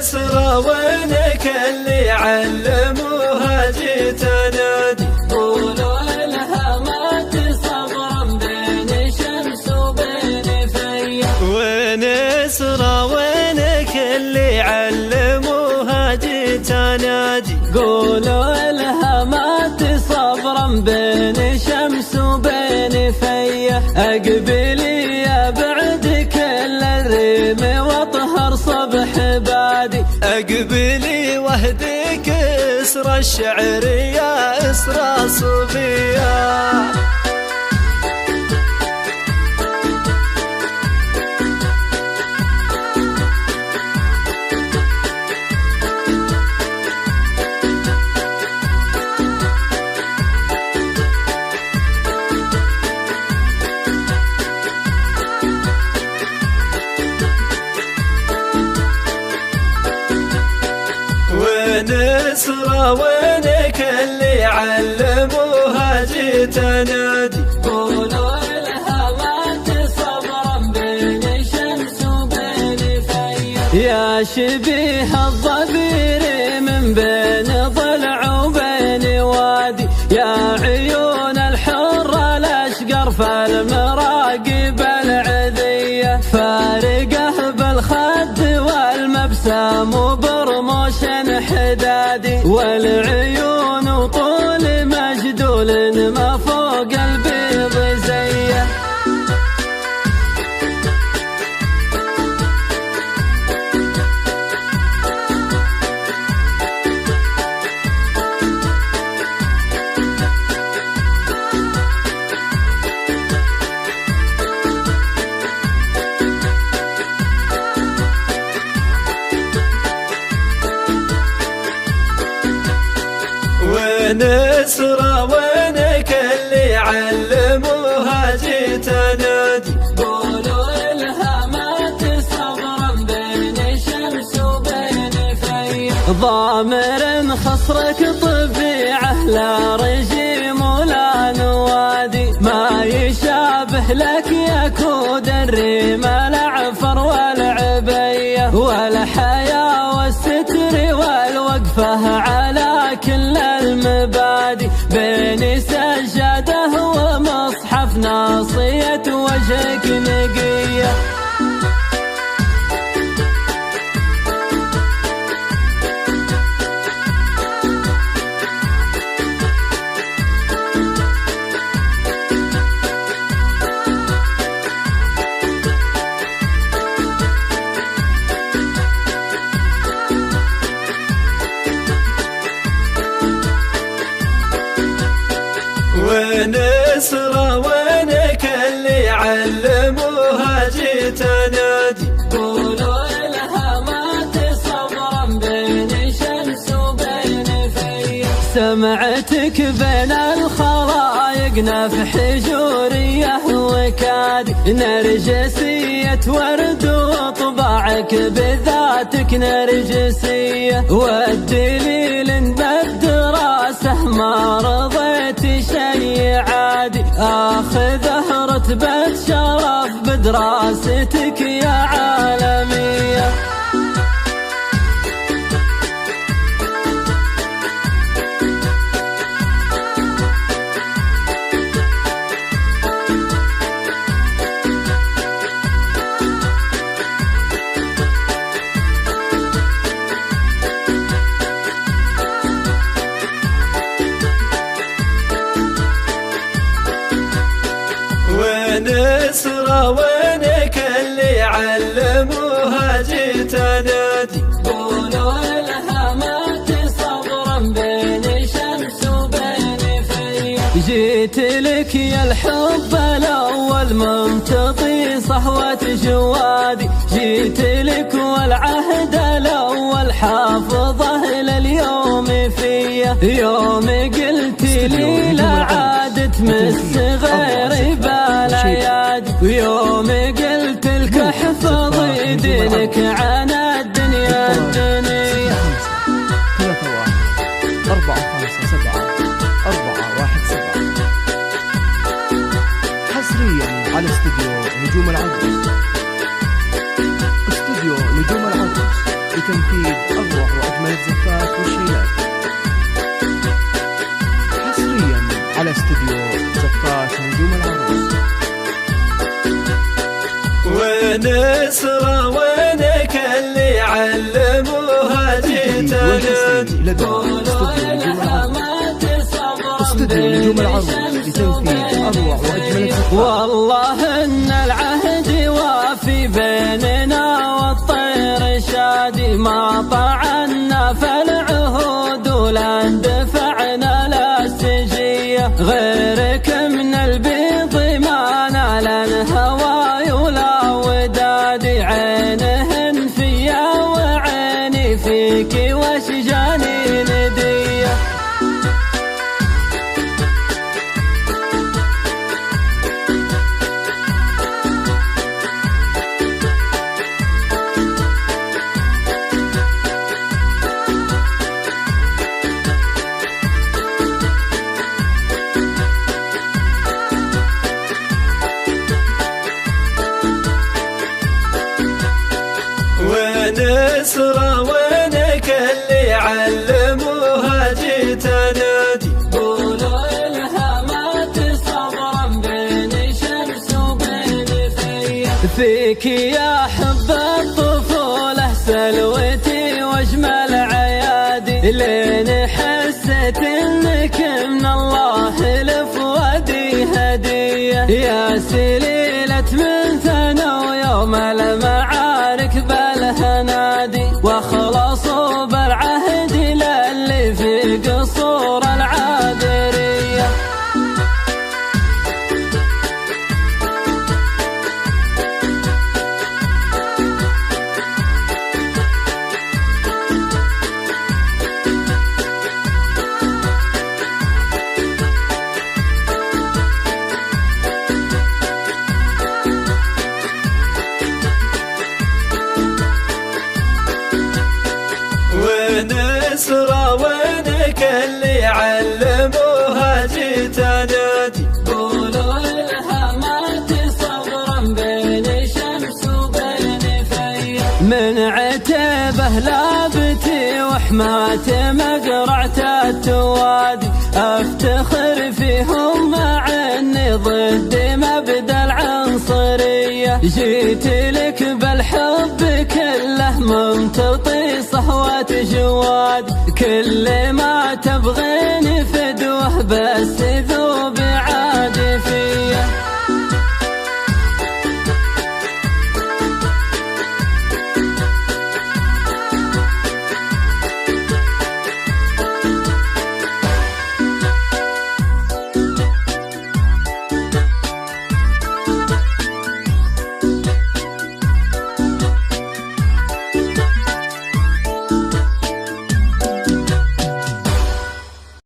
ونسرى وينك اللي علموها جيت انادي. قولوا الهامات صبرا بين شمس وبين فيا. ونسرى وينك اللي علموها جيت انادي. قولوا الهامات صبرا بين شمس وبين فيا. اقبلي يا بعد كل الريم واطهر صبح بادي. اقبلي واهديك اسرى الشعر يا اسرى صوفيا. ونسرى وينك اللي علموها جيت انادي. قولوا الهامات صبرا بين شمس وبين فيا. يا شبيه الظفير من بين ضلع وبين وادي. يا عيون الحرة الاشقر فالمراقب العذية. فارقه بالخد والمبسام وبرموش حدادي. والعيون وطول مجدول ما فوق البيض زيه. ونسرى وينك اللي علموها جيت انادي. قولوا الهامات صبرا بين شمس وبين فيا. ضامر خصرك طبيعه لا رجيم ولا نوادي. ما يشابه لك يا كود الريم العفر والعبيه. والحياه والستر والوقفه على كل المبادئ. بين سجاده ومصحف ناصية وجهك نقية. ونسرى وينك اللي علموها جيت انادي. قولوا الهامات صبرا بين شمس وبين فيا. سمعتك بين الخلايق نفح جوريه وكادي. نرجسية ورد وطباعك بذاتك نرجسية. والدليل بالدراسة ما رضيت شي عادي. اخذه رتبة شرف بدراستك يا عالمية. ونسرى وينك اللي علموها جيت انادي. قولوا الهامات صبرا بين شمس وبين فيا. جيت لك يا الحب الاول ممتطي صحوة جوادي. جيت لك والعهد الاول حافظه لليوم فيا. يوم قلت لي لا عاد تمس غيري بالايادي. ويوم قلت لك احفظي دينك عن الدنيا الدنيا. 3 1 4 5 7 4 1 7 حصريا على استوديو نجوم العروس. استوديو نجوم العروس لتنفيذ ونسرة وينك اللي علموها جيت انادي. استوديو نجوم العرب لتنفيذ أروع وأجمل الأفكار. والله إن العهد وافي بيننا والطير شادي، ما طعنا فالعهود ولا اندفعنا للسجية، غيرك من البيض ما نال الهوى ولا ودادي، عينهن فيا وعيني فيك وشجاني ندية. ونسرة وينك اللي علموها جيت انادي. قولوا إلها ما تصبرا بين شمس وبين فيا، فيك يا حب الطفولة سلوتي واجمل عيادي، لين حسيت انك من الله لفؤادي هدية، يا سليلة من ثنا ويوم المعارك بالهنادي، واخلصوا بالعهد للي في قصور العابرية. ونسرة وينك اللي علموها جيت انادي. قولوا إلها ما تصبرا بين شمس وبين فيا، من عتبه لابتي وحماته مقرعة التوادي، افتخر فيهم مع اني ضد مبدا العنصرية، جيت لك بالحب كله ممتطي صهوة جواد، كل ما تبغيني في